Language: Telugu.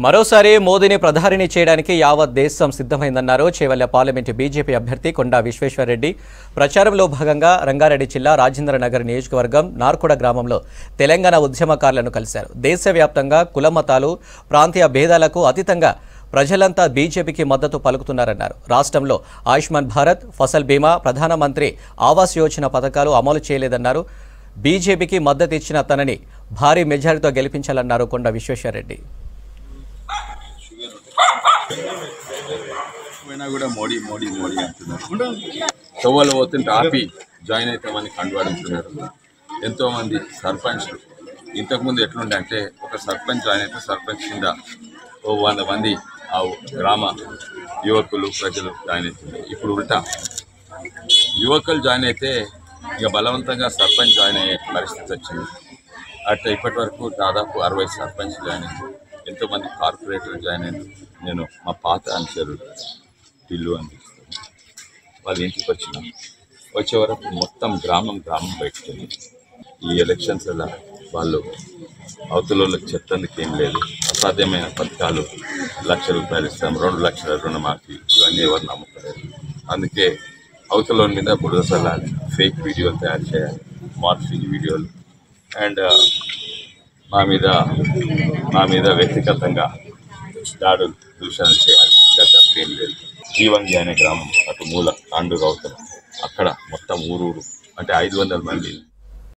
మరోసారి మోదీని ప్రధానిని చేయడానికి యావత్ దేశం సిద్ధమైందన్నారు చేవెళ్ల పార్లమెంటు బీజేపీ అభ్యర్థి కొండా విశ్వేశ్వరరెడ్డి. ప్రచారంలో భాగంగా రంగారెడ్డి జిల్లా రాజేంద్రనగర్ నియోజకవర్గం నార్కుడ గ్రామంలో తెలంగాణ ఉద్యమకారులను కలిశారు. దేశవ్యాప్తంగా కులమతాలు ప్రాంతీయ భేదాలకు అతీతంగా ప్రజలంతా బీజేపీకి మద్దతు పలుకుతున్నారన్నారు. రాష్ట్రంలో ఆయుష్మాన్ భారత్, ఫసల్ బీమా, ప్రధానమంత్రి ఆవాస్ యోజన పథకాలు అమలు చేయలేదన్నారు. బీజేపీకి మద్దతు ఇచ్చిన తనని భారీ మెజారిటీతో గెలిపించాలన్నారు కొండా విశ్వేశ్వరరెడ్డి. కూడా మోడీ మోడీ మోడీ అంటున్నారు. తవ్వలు పోతుంటే ఆపి జాయిన్ అవుతామని కండువాడుతున్నారు. ఎంతోమంది సర్పంచ్లు ఇంతకుముందు ఎట్లుండే అంటే ఒక సర్పంచ్ జాయిన్ అయితే సర్పంచ్ కింద 100 మంది ఆ గ్రామ యువకులు ప్రజలు జాయిన్ అవుతుంది. ఇప్పుడు ఉల్టా యువకులు జాయిన్ అయితే ఇక బలవంతంగా సర్పంచ్ జాయిన్ అయ్యే పరిస్థితి వచ్చింది. అట్లా ఇప్పటి వరకు దాదాపు 60 సర్పంచ్ జాయిన్ అయ్యారు. ఎంతోమంది కార్పొరేటర్లు జాయిన్ అయ్యారు. నేను మా పాత అనుచరులు ఇల్లు అందిస్తాను. వాళ్ళ ఇంటికి వచ్చే వరకు మొత్తం గ్రామం బయటకెళ్ళి ఈ ఎలక్షన్స్లో వాళ్ళు అవతలకు చెప్పేందుకు ఏం లేదు. అసాధ్యమైన పథకాలు, ₹1,00,000 ఇస్తాం, 2 లక్షల రుణమాఫీ, ఇవన్నీ ఎవరు నమ్ముకోలేరు. అందుకే అవతల మీద బురదసలాలి, ఫేక్ వీడియోలు తయారు చేయాలి, మార్ఫింగ్ వీడియోలు అండ్ మా మీద వ్యక్తిగతంగా దాడులు దూషణలు చేయాలి. ఏం లేదు. జీవంగి అనే గ్రామం అటు మూల తాండూరు అవతల అక్కడ మొత్తం ఊరు అంటే 500 మంది